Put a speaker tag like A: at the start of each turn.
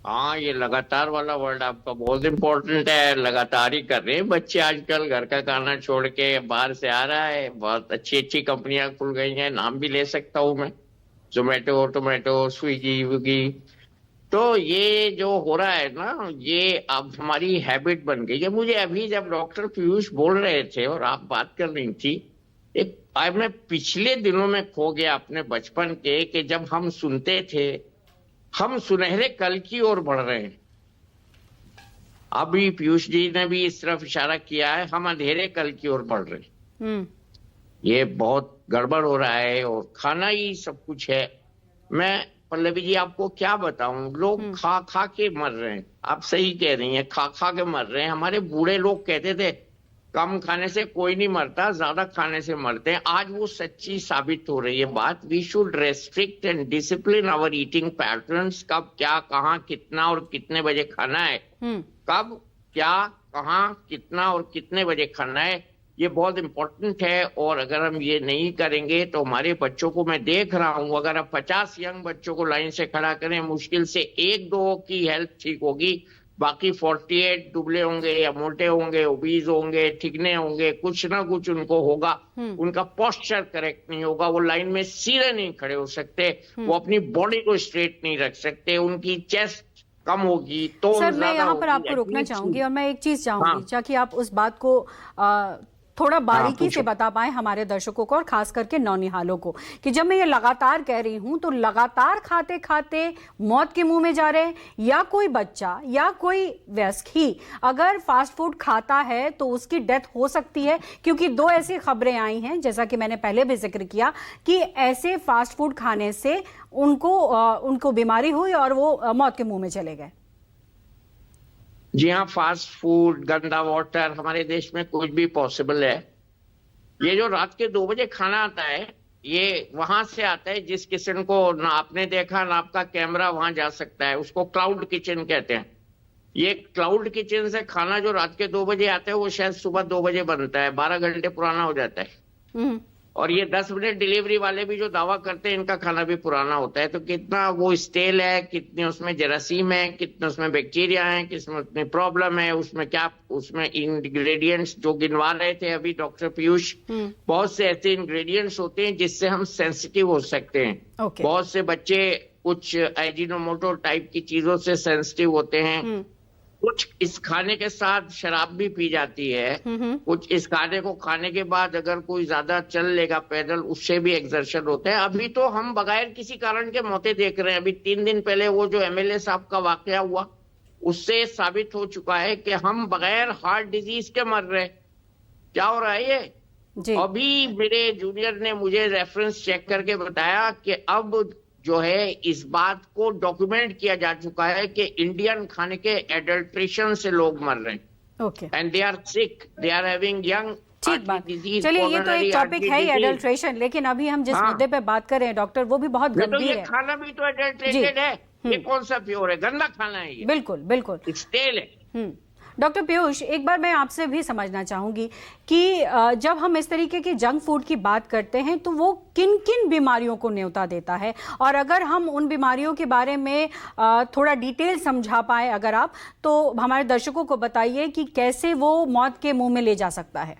A: हाँ, ये लगातार वाला वर्ड आपका बहुत इंपॉर्टेंट है। लगातार ही कर रहे हैं बच्चे आजकल। घर का खाना छोड़ के बाहर से आ रहा है। बहुत अच्छी अच्छी कंपनियां खुल गई हैं, नाम भी ले सकता हूँ मैं। Zomato, tomato, Swiggy wiggy. तो ये जो हो रहा है ना, ये अब हमारी हैबिट बन गई है। मुझे अभी जब डॉक्टर पीयूष बोल रहे थे और आप बात कर रही थी, एक आज मैं पिछले दिनों में खो गया अपने बचपन के, कि जब हम सुनते थे हम सुनहरे कल की ओर बढ़ रहे हैं। अभी पीयूष जी ने भी इस तरफ इशारा किया है, हम अंधेरे कल की ओर बढ़ रहे हैं।
B: हम्म।
A: ये बहुत गड़बड़ हो रहा है और खाना ही सब कुछ है। मैं पल्लवी जी आपको क्या बताऊं, लोग
B: हम्म।
A: खा खा के मर रहे हैं। आप सही कह रही हैं, खा खा के मर रहे हैं। हमारे बूढ़े लोग कहते थे कम खाने से कोई नहीं मरता, ज्यादा खाने से मरते हैं। आज वो सच्ची साबित हो रही है बात। We should restrict and discipline our eating patterns. कब क्या कहाँ कितना और कितने बजे खाना है,
B: हम्म।
A: कब क्या कहाँ कितना और कितने बजे खाना है, ये बहुत इंपॉर्टेंट है। और अगर हम ये नहीं करेंगे तो हमारे बच्चों को, मैं देख रहा हूं, अगर आप 50 यंग बच्चों को लाइन से खड़ा करें, मुश्किल से एक दो की हेल्थ ठीक होगी। बाकी 48 दुबले होंगे या मोटे होंगे, ओबीज होंगे, ठिकने होंगे, कुछ ना कुछ उनको होगा।
B: हम्म।
A: उनका पोस्चर करेक्ट नहीं होगा, वो लाइन में सीधे नहीं खड़े हो सकते,
B: हम्म।
A: वो अपनी बॉडी को स्ट्रेट नहीं रख सकते, उनकी चेस्ट कम होगी,
B: सर,
A: टोन
B: मैं
A: ज्यादा
B: यहाँ पर
A: होगी,
B: आपको रोकना चाहूंगी
A: एथलीट्स।
B: और मैं एक चीज चाहूंगी,
A: हाँ
B: ताकि आप उस बात को थोड़ा
A: हाँ,
B: बारीकी से
A: पूछो।
B: बता पाए हमारे दर्शकों को और खास करके नौनिहालों को, कि जब मैं ये लगातार कह रही हूं तो लगातार खाते खाते मौत के मुंह में जा रहे हैं, या कोई बच्चा या कोई वयस्क ही अगर फास्ट फूड खाता है तो उसकी डेथ हो सकती है। क्योंकि दो ऐसी खबरें आई हैं, जैसा कि मैंने पहले भी जिक्र किया, कि ऐसे फास्ट फूड खाने से उनको बीमारी हुई और वो मौत के मुंह में चले गए।
A: जी हाँ, फास्ट फूड, गंदा वाटर, हमारे देश में कुछ भी पॉसिबल है। ये जो रात के 2 बजे खाना आता है, ये वहां से आता है जिस किचन को ना आपने देखा ना आपका कैमरा वहां जा सकता है, उसको क्लाउड किचन कहते हैं। ये क्लाउड किचन से खाना जो रात के 2 बजे आता है, वो शायद सुबह 2 बजे बनता है, 12 घंटे पुराना हो जाता है।
B: हम्म।
A: और ये 10 मिनट डिलीवरी वाले भी जो दावा करते हैं इनका खाना भी पुराना होता है। तो कितना वो स्टेल है, कितने उसमें जरासीम है, कितने उसमें बैक्टीरिया है, किसमें उतनी प्रॉब्लम है, उसमें क्या, उसमें इंग्रेडिएंट्स जो गिनवा रहे थे अभी डॉक्टर पीयूष,
B: हम्म।
A: बहुत से ऐसे इंग्रेडिएंट्स होते हैं जिससे हम सेंसिटिव हो सकते हैं।
B: ओके।
A: बहुत से बच्चे कुछ एजिनोमोटो टाइप की चीजों से सेंसिटिव होते हैं।
B: हम्म।
A: कुछ इस खाने के साथ शराब भी पी जाती है।
B: हम्म।
A: कुछ इस खाने को खाने के बाद अगर कोई ज्यादा चल लेगा पैदल, उससे भी एक्सर्शन होता है। अभी तो हम बगैर किसी कारण के मौतें देख रहे हैं। अभी 3 दिन पहले वो जो एमएलए साहब का वाकया हुआ, उससे साबित हो चुका है कि हम बगैर हार्ट डिजीज के मर रहे हैं। क्या हो रहा है ये?
B: जी।
A: अभी मेरे जूनियर ने मुझे रेफरेंस चेक करके बताया कि अब जो है इस बात को डॉक्यूमेंट किया जा चुका है कि इंडियन खाने के एडल्ट्रेशन से लोग मर रहे हैं।
B: Okay.
A: And they are sick, they are having young
B: ठीक
A: हार्ट
B: बात।
A: डिजीज,
B: चलिए, ये तो
A: कोरोनरी
B: एक टॉपिक
A: आर्टरी
B: है ही
A: डिजीज।
B: एडल्ट्रेशन, लेकिन अभी हम जिस
A: हाँ,
B: मुद्दे पे बात कर रहे हैं डॉक्टर, वो भी बहुत
A: नहीं तो ये
B: गंभीर है।
A: खाना भी तो
B: जी।
A: एडल्ट्रेटेड है। ये कौन सा प्योर है? गंदा खाना है ये,
B: बिल्कुल बिल्कुल।
A: स्टेल है।
B: हम्म। डॉक्टर पीयूष, एक बार मैं आपसे भी समझना चाहूंगी कि जब हम इस तरीके के जंक फूड की बात करते हैं तो वो किन किन बीमारियों को न्योता देता है, और अगर हम उन बीमारियों के बारे में थोड़ा डिटेल समझा पाए अगर आप, तो हमारे दर्शकों को बताइए कि कैसे वो मौत के मुंह में ले जा सकता है।